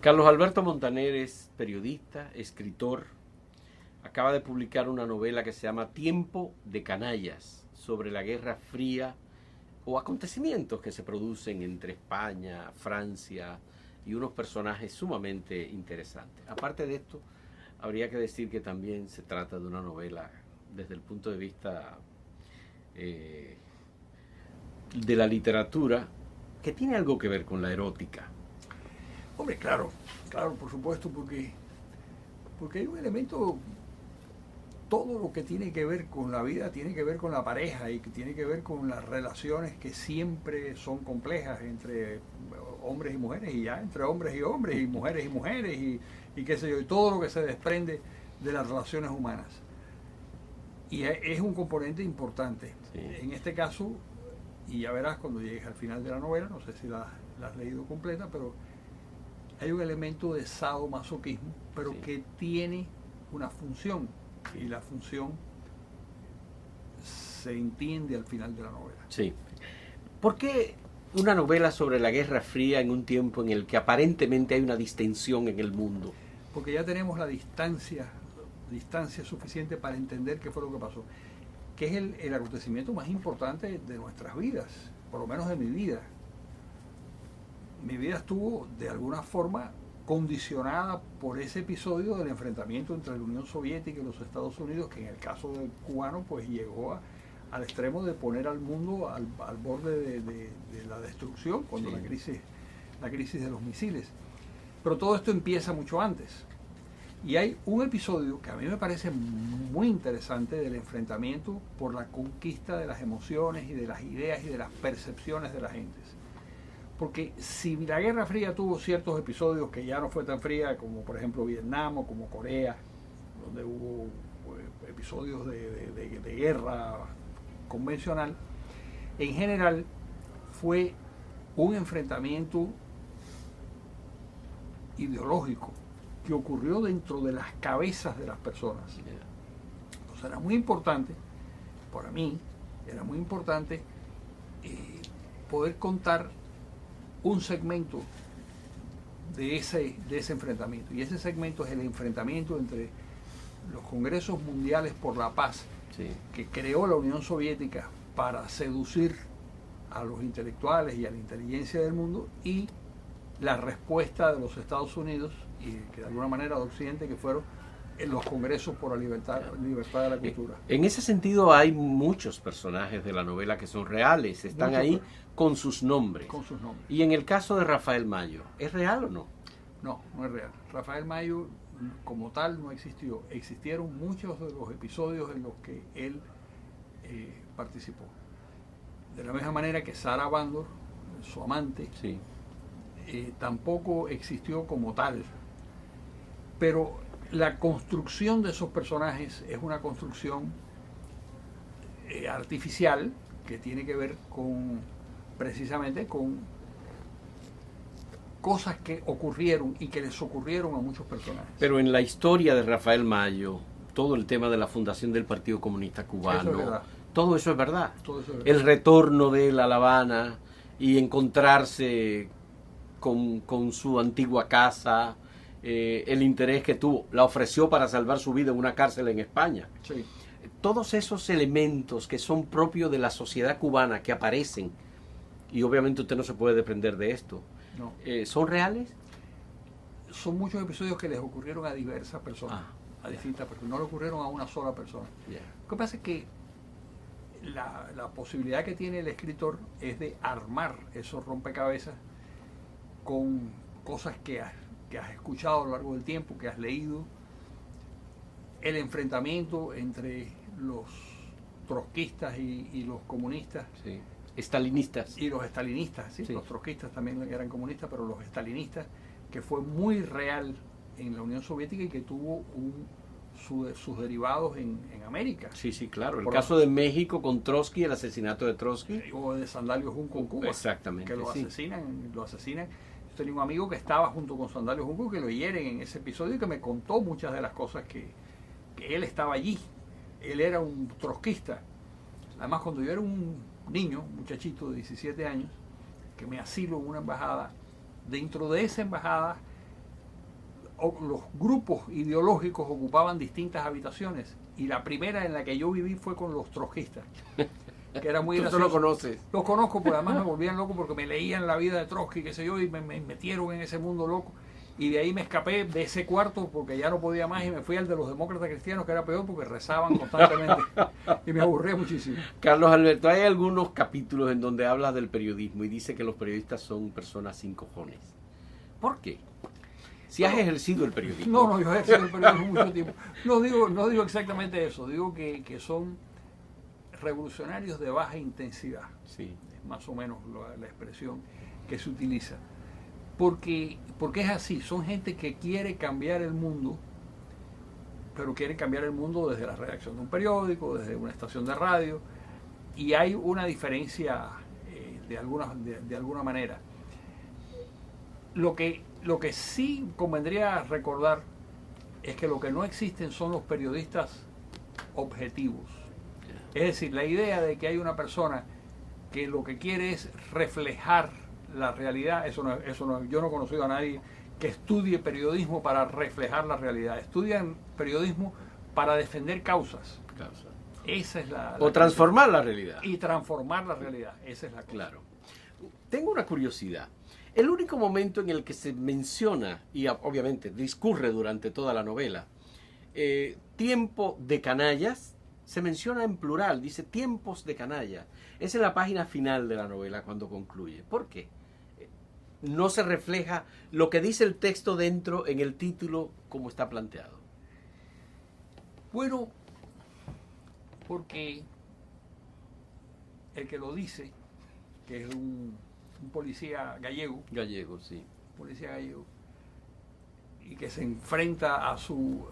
Carlos Alberto Montaner es periodista, escritor. Acaba de publicar una novela que se llama Tiempo de Canallas, sobre la Guerra Fría o acontecimientos que se producen entre España, Francia y unos personajes sumamente interesantes. Aparte de esto, habría que decir que también se trata de una novela desde el punto de vista de la literatura que tiene algo que ver con la erótica. Hombre, claro, por supuesto, porque hay un elemento, todo lo que tiene que ver con la vida tiene que ver con la pareja y que tiene que ver con las relaciones que siempre son complejas entre hombres y mujeres, y ya entre hombres y mujeres y qué sé yo, y todo lo que se desprende de las relaciones humanas. Y es un componente importante. Sí. En este caso, y ya verás cuando llegues al final de la novela, no sé si la has leído completa, pero hay un elemento de sadomasoquismo, pero sí, que tiene una función, y la función se entiende al final de la novela. Sí. ¿Por qué una novela sobre la Guerra Fría en un tiempo en el que aparentemente hay una distensión en el mundo? Porque ya tenemos la distancia suficiente para entender qué fue lo que pasó, que es el acontecimiento más importante de nuestras vidas, por lo menos de mi vida. Mi vida estuvo de alguna forma condicionada por ese episodio del enfrentamiento entre la Unión Soviética y los Estados Unidos, que en el caso del cubano pues llegó al extremo de poner al mundo al borde de la destrucción, cuando sí, la crisis de los misiles. Pero todo esto empieza mucho antes. Y hay un episodio que a mí me parece muy interesante del enfrentamiento por la conquista de las emociones y de las ideas y de las percepciones de las gentes. Porque si la Guerra Fría tuvo ciertos episodios que ya no fue tan fría, como por ejemplo Vietnam o como Corea, donde hubo episodios de guerra convencional, en general fue un enfrentamiento ideológico que ocurrió dentro de las cabezas de las personas. Entonces era muy importante, para mí, era muy importante poder contar un segmento de ese enfrentamiento. Y ese segmento es el enfrentamiento entre los congresos mundiales por la paz, sí, que creó la Unión Soviética para seducir a los intelectuales y a la inteligencia del mundo, y la respuesta de los Estados Unidos y que de alguna manera de Occidente, que fueron en los congresos por la libertad de la cultura. En ese sentido hay muchos personajes de la novela que son reales, están ahí con sus nombres. Con sus nombres. Y en el caso de Rafael Mayo, ¿es real o no? No, no es real. Rafael Mayo como tal no existió. Existieron muchos de los episodios en los que él participó. De la misma manera que Sarah Bandor, su amante, sí, tampoco existió como tal. Pero la construcción de esos personajes es una construcción artificial que tiene que ver precisamente con cosas que ocurrieron y que les ocurrieron a muchos personajes. Pero en la historia de Rafael Mayo, todo el tema de la fundación del Partido Comunista Cubano, todo eso es verdad. Todo eso es verdad. El retorno de él a La Habana y encontrarse con su antigua casa, el interés que tuvo, la ofreció para salvar su vida en una cárcel en España. Sí. Todos esos elementos que son propios de la sociedad cubana, que aparecen, y obviamente usted no se puede desprender de esto, no. ¿Son reales? Son muchos episodios que les ocurrieron a diversas personas, a distintas personas, no le ocurrieron a una sola persona. Lo que pasa es que la posibilidad que tiene el escritor es de armar esos rompecabezas con cosas que has escuchado a lo largo del tiempo, que has leído, el enfrentamiento entre los trotskistas y los comunistas. Sí. Estalinistas. Y los estalinistas, ¿sí? Sí. Los trotskistas también eran comunistas, pero los estalinistas, que fue muy real en la Unión Soviética y que tuvo sus derivados en América. Sí, sí, claro. El caso de México con Trotsky, el asesinato de Trotsky. O de Sandalio Junco en Cuba. Exactamente. Que lo asesinan. Yo tenía un amigo que estaba junto con Sandalio Junco, que lo hieren en ese episodio y que me contó muchas de las cosas que él estaba allí. Él era un trotskista. Además, cuando yo era un niño, un muchachito de 17 años, que me asilo en una embajada, dentro de esa embajada los grupos ideológicos ocupaban distintas habitaciones, y la primera en la que yo viví fue con los trotskistas, que era muy gracioso. ¿Tú lo conoces? Los conozco, porque además me volvían loco porque me leían la vida de Trotsky, qué sé yo, y me metieron en ese mundo loco. Y de ahí me escapé de ese cuarto porque ya no podía más y me fui al de los demócratas cristianos, que era peor porque rezaban constantemente y me aburría muchísimo. Carlos Alberto, hay algunos capítulos en donde habla del periodismo y dice que los periodistas son personas sin cojones. ¿Por qué? Si has ejercido el periodismo. No, yo he ejercido el periodismo mucho tiempo. No digo exactamente eso, digo que son revolucionarios de baja intensidad. Sí. Es más o menos la expresión que se utiliza. Porque es así, son gente que quiere cambiar el mundo, pero quiere cambiar el mundo desde la redacción de un periódico, desde una estación de radio, y hay una diferencia de alguna manera. Lo que sí convendría recordar es que lo que no existen son los periodistas objetivos. Es decir, la idea de que hay una persona que lo que quiere es reflejar la realidad, eso no, yo no he conocido a nadie que estudie periodismo para reflejar la realidad. Estudian periodismo para defender causas. Esa es o transformar la realidad. Y transformar la realidad, esa es la cosa. Claro. Tengo una curiosidad. El único momento en el que se menciona, y obviamente discurre durante toda la novela, tiempo de canallas, se menciona en plural, dice tiempos de canalla. Es en la página final de la novela cuando concluye. ¿Por qué? No se refleja lo que dice el texto dentro en el título como está planteado. Bueno, porque el que lo dice, que es un policía gallego. Gallego, sí. Policía gallego. Y que se enfrenta a su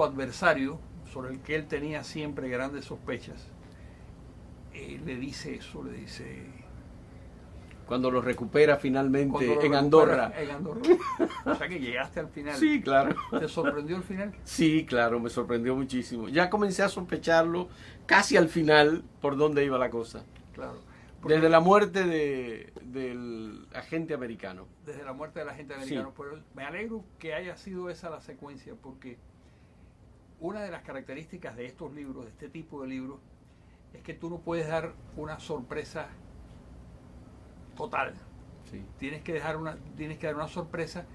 adversario, sobre el que él tenía siempre grandes sospechas. Le dice eso, le dice... Cuando lo recupera finalmente en Andorra. Andorra. En Andorra. O sea que llegaste al final. Sí, claro. ¿Te sorprendió el final? Sí, claro, me sorprendió muchísimo. Ya comencé a sospecharlo casi al final por dónde iba la cosa. Claro. Desde la muerte del agente americano. Desde la muerte del agente americano. Sí. Pero me alegro que haya sido esa la secuencia, porque una de las características de estos libros, de este tipo de libros, es que tú no puedes dar una sorpresa total. Sí. Tienes que dar una sorpresa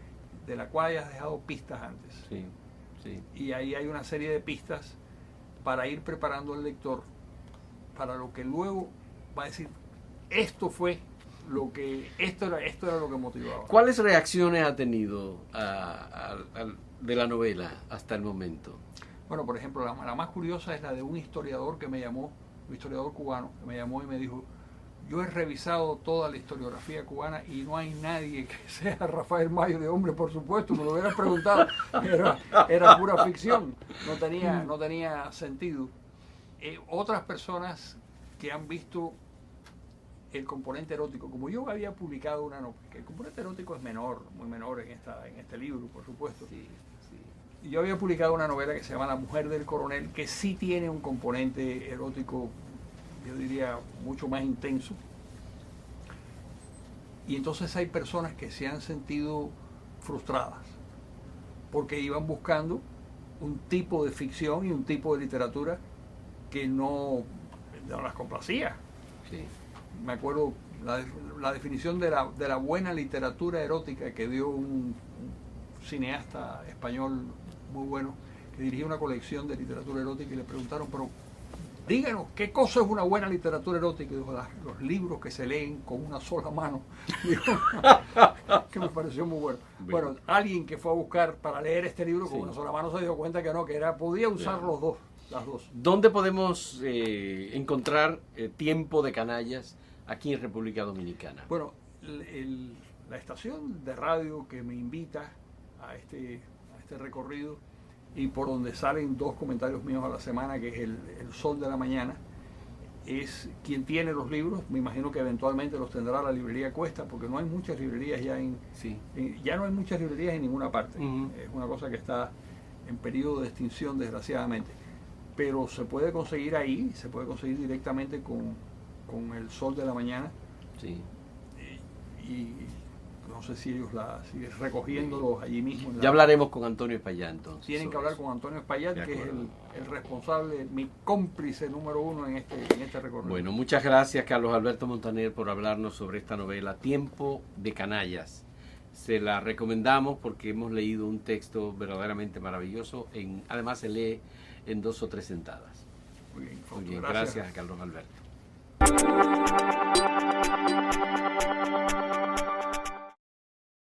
de la cual hayas dejado pistas antes. Sí, sí. Y ahí hay una serie de pistas para ir preparando al lector para lo que luego va a decir, esto era lo que motivaba. ¿Cuáles reacciones ha tenido de la novela hasta el momento? Bueno, por ejemplo, la más curiosa es la de un historiador que me llamó, un historiador cubano, que me llamó y me dijo, yo he revisado toda la historiografía cubana y no hay nadie que sea Rafael Mayo de hombre, por supuesto, me lo hubieras preguntado, era pura ficción, no tenía sentido. Otras personas que han visto el componente erótico, como yo había publicado una novela, que el componente erótico es menor, muy menor en este libro, por supuesto. Sí, sí. Yo había publicado una novela que se llama La mujer del coronel, que sí tiene un componente erótico, yo diría, mucho más intenso. Y entonces hay personas que se han sentido frustradas, porque iban buscando un tipo de ficción y un tipo de literatura que no las complacía. Sí. Me acuerdo la definición de la buena literatura erótica que dio un cineasta español muy bueno, que dirigía una colección de literatura erótica, y le preguntaron, pero díganos, ¿qué cosa es una buena literatura erótica? Y dijo, los libros que se leen con una sola mano. Que me pareció muy bueno. Bueno, alguien que fue a buscar para leer este libro con una sola mano se dio cuenta que no, podía usar las dos. ¿Dónde podemos encontrar Tiempo de Canallas aquí en República Dominicana? Bueno, la estación de radio que me invita a este recorrido, y por donde salen 2 comentarios míos a la semana, que es el Sol de la Mañana, es quien tiene los libros. Me imagino que eventualmente los tendrá la librería Cuesta, porque no hay muchas librerías ya no hay muchas librerías en ninguna parte. Es una cosa que está en periodo de extinción, desgraciadamente, pero se puede conseguir ahí, se puede conseguir directamente con el Sol de la Mañana. Sí. Y no sé si ellos si recogiéndolos allí mismo. Ya hablaremos con Antonio Espaillá entonces. Tienen que hablar con Antonio Espaillá, que es el responsable, mi cómplice número uno en este recorrido. Bueno, muchas gracias Carlos Alberto Montaner por hablarnos sobre esta novela Tiempo de Canallas. Se la recomendamos porque hemos leído un texto verdaderamente maravilloso. Además se lee en 2 o 3 sentadas. Muy bien, Muy bien, gracias a Carlos Alberto.